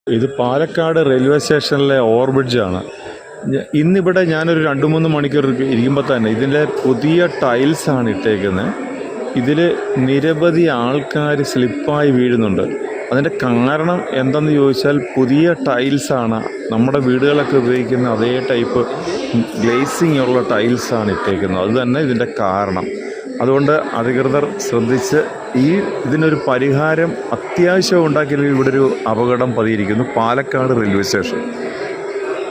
ഇത് പാലക്കാട് റെയിൽവേ സ്റ്റേഷനിലെ ഓവർബ്രിഡ്ജാണ്. ഇന്നിവിടെ ഞാനൊരു 2-3 മണിക്കൂർ ഇരിക്കുമ്പോൾ തന്നെ ഇതിൻ്റെ പുതിയ ടൈൽസാണ് ഇട്ടേക്കുന്നത്. ഇതിൽ നിരവധി ആൾക്കാർ സ്ലിപ്പായി വീഴുന്നുണ്ട്. അതിൻ്റെ കാരണം എന്തെന്ന് ചോദിച്ചാൽ പുതിയ ടൈൽസാണ്. നമ്മുടെ വീടുകളൊക്കെ ഉപയോഗിക്കുന്ന അതേ ടൈപ്പ് ഗ്ലേസിംഗ് ഉള്ള ടൈൽസാണ് ഇട്ടേക്കുന്നത്. അത് തന്നെ ഇതിൻ്റെ കാരണം. അതുകൊണ്ട് അധികൃതർ ശ്രദ്ധിച്ച് ഇതിനൊരു പരിഹാരം അത്യാവശ്യം ഉണ്ടാക്കിയെങ്കിൽ ഇവിടെ ഒരു അപകടം പതിയിരിക്കുന്നു. Palakkad railway station.